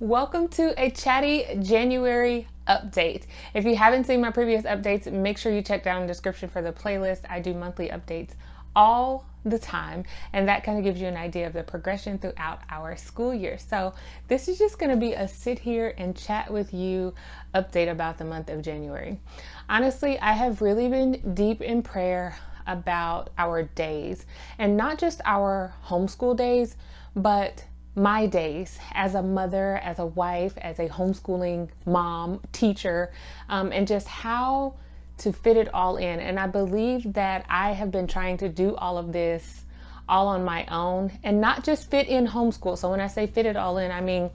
Welcome to a chatty January update. If you haven't seen my previous updates, make sure you check down in the description for the playlist. I do monthly updates all the time, and that kind of gives you an idea of the progression throughout our school year. So this is just going to be a sit here and chat with you update about the month of January. Honestly, I have really been deep in prayer about our days, and not just our homeschool days, but my days as a mother, as a wife, as a homeschooling mom, teacher, and just how to fit it all in. And I believe that I have been trying to do all of this all on my own and not just fit in homeschool. So when I say fit it all in, I mean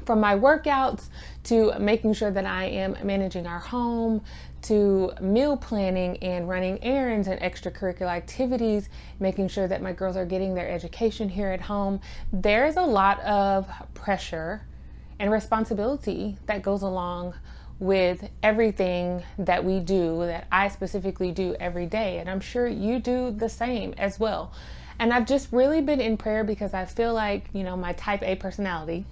from my workouts to making sure that I am managing our home, to meal planning and running errands and extracurricular activities, making sure that my girls are getting their education here at home. There's a lot of pressure and responsibility that goes along with everything that we do, that I specifically do every day. And I'm sure you do the same as well. And I've just really been in prayer because I feel like, my type A personality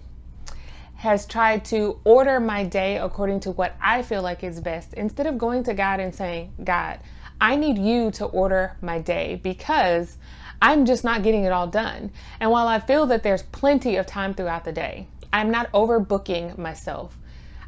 has tried to order my day according to what I feel like is best, instead of going to God and saying, God, I need you to order my day because I'm just not getting it all done. And while I feel that there's plenty of time throughout the day, I'm not overbooking myself.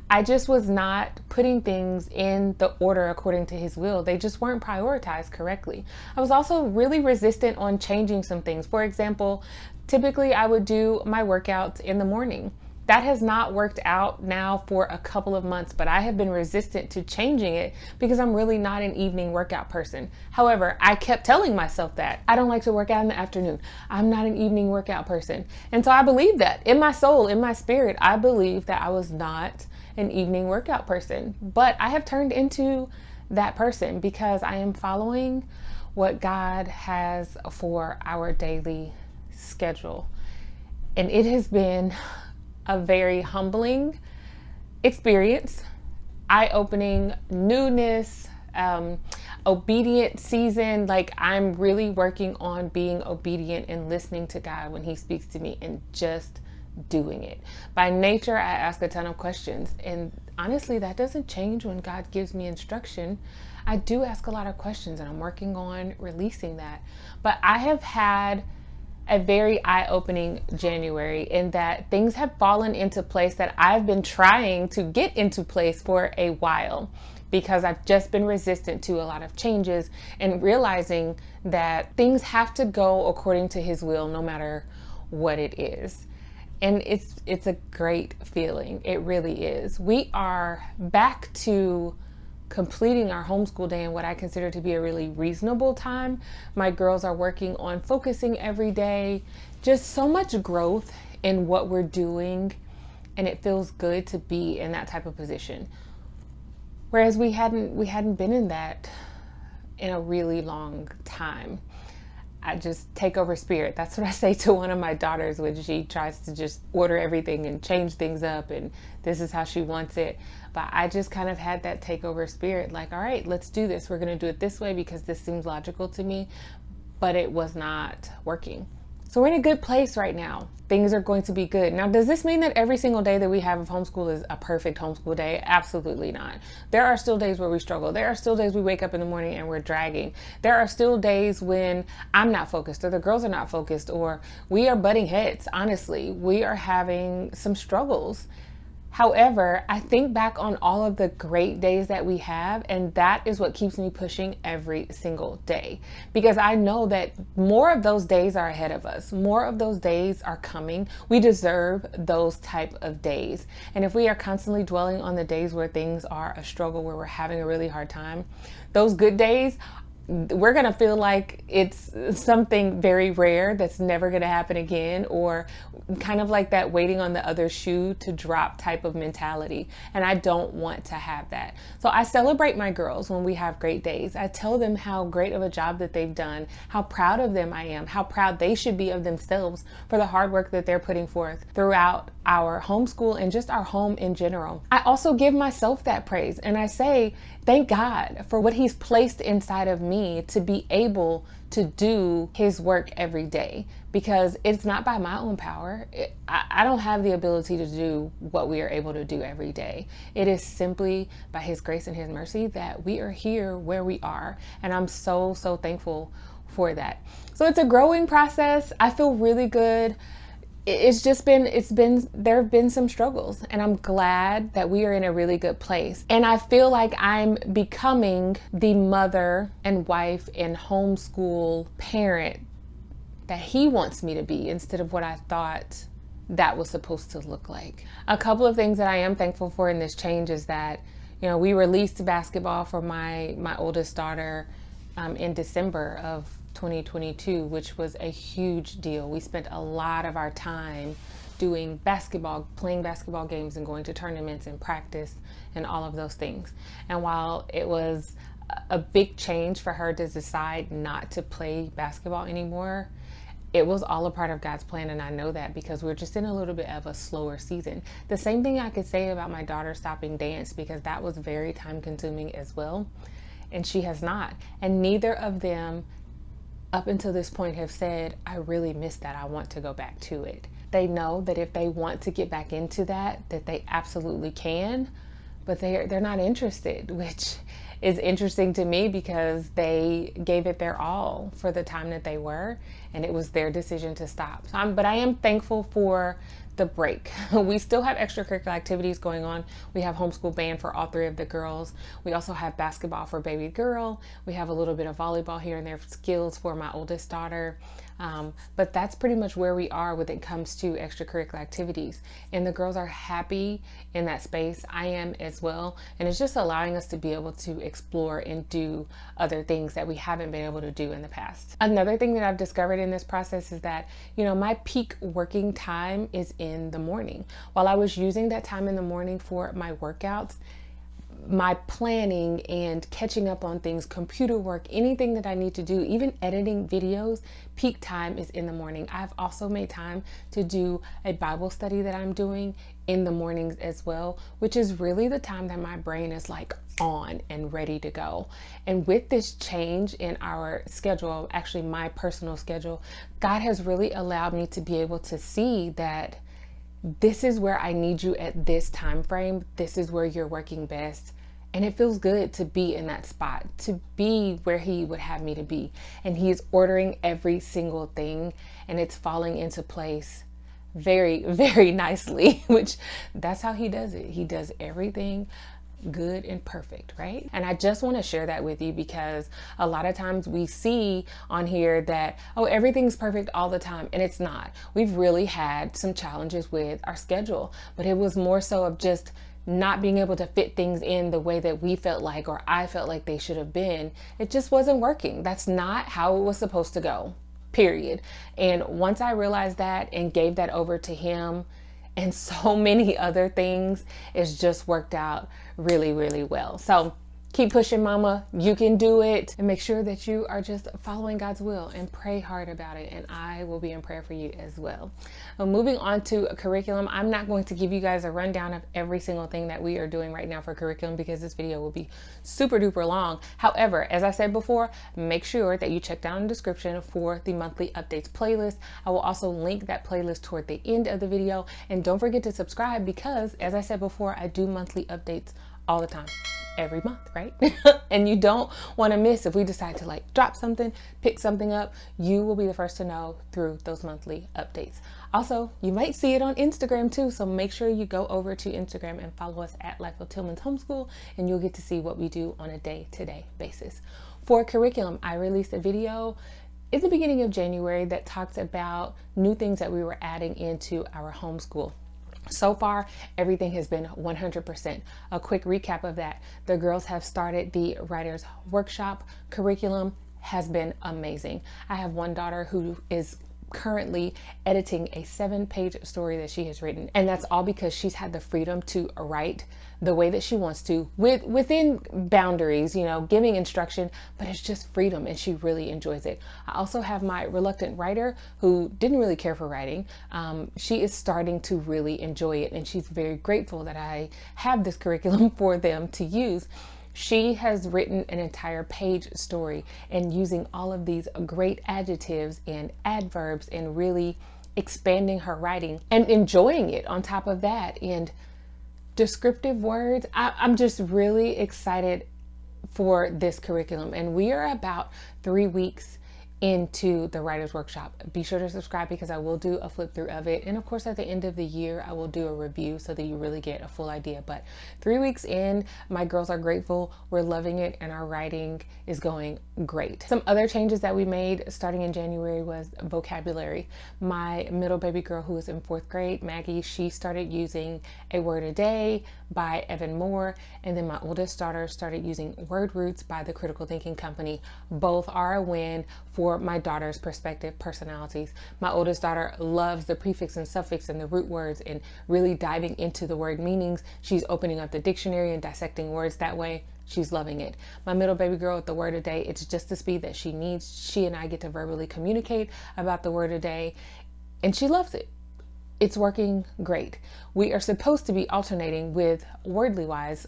I just was not putting things in the order according to his will. They just weren't prioritized correctly. I was also really resistant on changing some things. For example, typically I would do my workouts in the morning. That has not worked out now for a couple of months, but I have been resistant to changing it because I'm really not an evening workout person. However, I kept telling myself that I don't like to work out in the afternoon. I'm not an evening workout person. And so I believe that in my soul, in my spirit, I believe that I was not an evening workout person, but I have turned into that person because I am following what God has for our daily schedule. And it has been a very humbling experience, eye-opening newness, obedient season. Like, I'm really working on being obedient and listening to God when he speaks to me and just doing it. By nature, I ask a ton of questions, and honestly, that doesn't change when God gives me instruction. I do ask a lot of questions, and I'm working on releasing that. But I have had a very eye-opening January in that things have fallen into place that I've been trying to get into place for a while, because I've just been resistant to a lot of changes and realizing that things have to go according to his will no matter what it is. And it's a great feeling. It really is. We are back to completing our homeschool day in what I consider to be a really reasonable time. My girls are working on focusing every day. Just so much growth in what we're doing, and it feels good to be in that type of position. Whereas we hadn't been in that in a really long time. I just take over spirit. That's what I say to one of my daughters when she tries to just order everything and change things up and this is how she wants it. But I just kind of had that takeover spirit, like, all right, let's do this. We're going to do it this way because this seems logical to me, but it was not working. So we're in a good place right now. Things are going to be good. Now, does this mean that every single day that we have of homeschool is a perfect homeschool day? Absolutely not. There are still days where we struggle. There are still days we wake up in the morning and we're dragging. There are still days when I'm not focused or the girls are not focused or we are butting heads. Honestly, we are having some struggles. However, I think back on all of the great days that we have, and that is what keeps me pushing every single day, because I know that more of those days are ahead of us. More of those days are coming. We deserve those type of days. And if we are constantly dwelling on the days where things are a struggle, where we're having a really hard time, those good days, we're going to feel like it's something very rare that's never going to happen again, or kind of like that waiting on the other shoe to drop type of mentality. And I don't want to have that. So I celebrate my girls when we have great days. I tell them how great of a job that they've done, how proud of them I am, how proud they should be of themselves for the hard work that they're putting forth throughout our homeschool and just our home in general. I also give myself that praise and I say, thank God for what he's placed inside of me me to be able to do his work every day, because it's not by my own power. I don't have the ability to do what we are able to do every day. It is simply by his grace and his mercy that we are here where we are. And I'm so, so thankful for that. So it's a growing process. I feel really good. There have been some struggles, and I'm glad that we are in a really good place. And I feel like I'm becoming the mother and wife and homeschool parent that he wants me to be, instead of what I thought that was supposed to look like. A couple of things that I am thankful for in this change is that, we released basketball for my oldest daughter in December of 2022, which was a huge deal. We spent a lot of our time doing basketball, playing basketball games and going to tournaments and practice and all of those things. And while it was a big change for her to decide not to play basketball anymore, it was all a part of God's plan. And I know that because we're just in a little bit of a slower season. The same thing I could say about my daughter stopping dance, because that was very time consuming as well. And she has not. And neither of them up until this point have said, I really miss that. I want to go back to it. They know that if they want to get back into that they absolutely can, but they're not interested, which is interesting to me because they gave it their all for the time that they were, and it was their decision to stop. But I am thankful for the break. We still have extracurricular activities going on. We have homeschool band for all three of the girls. We also have basketball for baby girl. We have a little bit of volleyball here and there, skills for my oldest daughter. But that's pretty much where we are when it comes to extracurricular activities. And the girls are happy in that space. I am as well. And it's just allowing us to be able to explore and do other things that we haven't been able to do in the past. Another thing that I've discovered in this process is that, my peak working time is in the morning. While I was using that time in the morning for my workouts, my planning and catching up on things, computer work, anything that I need to do, even editing videos, peak time is in the morning. I've also made time to do a Bible study that I'm doing in the mornings as well, which is really the time that my brain is like on and ready to go. And with this change in our schedule, actually my personal schedule, God has really allowed me to be able to see that this is where I need you at this time frame. This is where you're working best. And it feels good to be in that spot, to be where he would have me to be. And he is ordering every single thing, and it's falling into place very, very nicely, which that's how he does it. He does everything good and perfect, right? And I just want to share that with you because a lot of times we see on here that, oh, everything's perfect all the time, and it's not. We've really had some challenges with our schedule, but it was more so of just not being able to fit things in the way that we felt like, or I felt like they should have been. It just wasn't working. That's not how it was supposed to go, period. And once I realized that and gave that over to him, and so many other things, it's just worked out really, really well. So keep pushing, mama. You can do it. And make sure that you are just following God's will and pray hard about it. And I will be in prayer for you as well. Moving on to curriculum, I'm not going to give you guys a rundown of every single thing that we are doing right now for curriculum because this video will be super duper long. However, as I said before, make sure that you check down the description for the monthly updates playlist. I will also link that playlist toward the end of the video. And don't forget to subscribe because, as I said before, I do monthly updates all the time, every month, right? And you don't want to miss if we decide to like drop something, pick something up. You will be the first to know through those monthly updates. Also, you might see it on Instagram too, so make sure you go over to Instagram and follow us at Life of Tillman's Homeschool, and you'll get to see what we do on a day-to-day basis. For curriculum, I released a video in the beginning of January that talks about new things that we were adding into our homeschool. So far, everything has been 100%. A quick recap of that. The girls have started the writer's workshop. Curriculum has been amazing. I have one daughter who is currently editing a 7-page story that she has written, and that's all because she's had the freedom to write the way that she wants to within boundaries, giving instruction, but it's just freedom, and she really enjoys it. I also have my reluctant writer who didn't really care for writing. She is starting to really enjoy it, and she's very grateful that I have this curriculum for them to use. She has written an entire page story and using all of these great adjectives and adverbs and really expanding her writing and enjoying it on top of that. And descriptive words, I'm just really excited for this curriculum. And we are about 3 weeks into the writer's workshop. Be sure to subscribe because I will do a flip through of it. And of course, at the end of the year, I will do a review so that you really get a full idea. But 3 weeks in, my girls are grateful. We're loving it and our writing is going great. Some other changes that we made starting in January was vocabulary. My middle baby girl who is in 4th grade, Maggie, she started using A Word a Day by Evan Moore. And then my oldest daughter started using Word Roots by the Critical Thinking Company. Both are a win for my daughter's perspective personalities. My oldest daughter loves the prefix and suffix and the root words and really diving into the word meanings. She's opening up the dictionary and dissecting words that way. She's loving it. My middle baby girl with the word a day, it's just the speed that she needs. She and I get to verbally communicate about the word a day and she loves it. It's working great. We are supposed to be alternating with Wordly Wise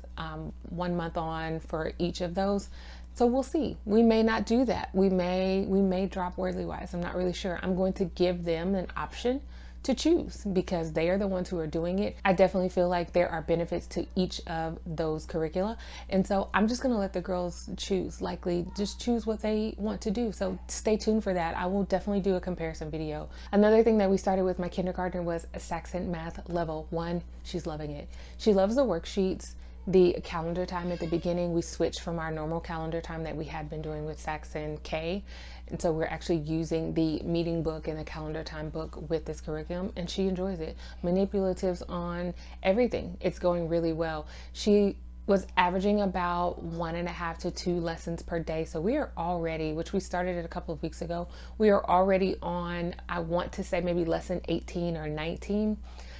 1 month on for each of those. So we'll see. We may not do that. We may drop Wordly Wise. I'm not really sure. I'm going to give them an option to choose because they are the ones who are doing it. I definitely feel like there are benefits to each of those curricula. And so I'm just going to let the girls choose, likely just choose what they want to do. So stay tuned for that. I will definitely do a comparison video. Another thing that we started with my kindergartner was Saxon Math Level 1. She's loving it. She loves the worksheets. The calendar time at the beginning, we switched from our normal calendar time that we had been doing with Saxon K. And so we're actually using the meeting book and the calendar time book with this curriculum and she enjoys it. Manipulatives on everything. It's going really well. She was averaging about 1.5 to 2 lessons per day. So we are already, which we started it a couple of weeks ago, we are already on, I want to say maybe lesson 18 or 19.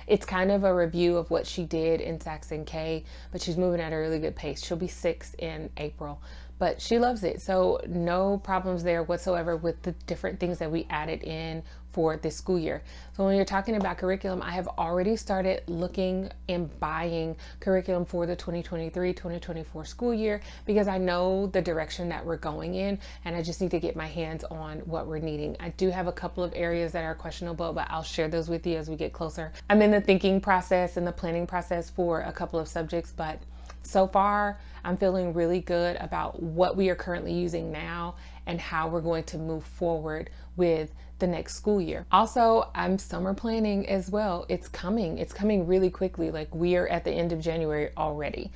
It's kind of a review of what she did in Saxon K, but she's moving at a really good pace. She'll be 6 in April, but she loves it. So no problems there whatsoever with the different things that we added in for this school year. So when you're talking about curriculum, I have already started looking and buying curriculum for the 2023-2024 school year because I know the direction that we're going in and I just need to get my hands on what we're needing. I do have a couple of areas that are questionable, but I'll share those with you as we get closer. I'm in the thinking process and the planning process for a couple of subjects, but so far, I'm feeling really good about what we are currently using now and how we're going to move forward with the next school year. Also, I'm summer planning as well. It's coming really quickly. Like we are at the end of January already.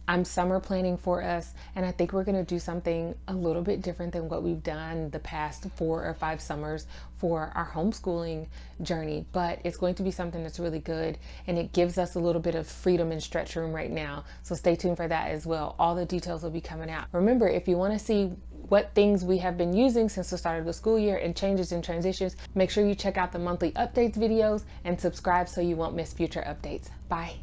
I'm summer planning for us, and I think we're going to do something a little bit different than what we've done the past 4 or 5 summers for our homeschooling journey, but it's going to be something that's really good, and it gives us a little bit of freedom and stretch room right now. So stay tuned for that as well. All the details will be coming out. Remember, if you want to see what things we have been using since the start of the school year and changes and transitions, make sure you check out the monthly updates videos and subscribe so you won't miss future updates. Bye.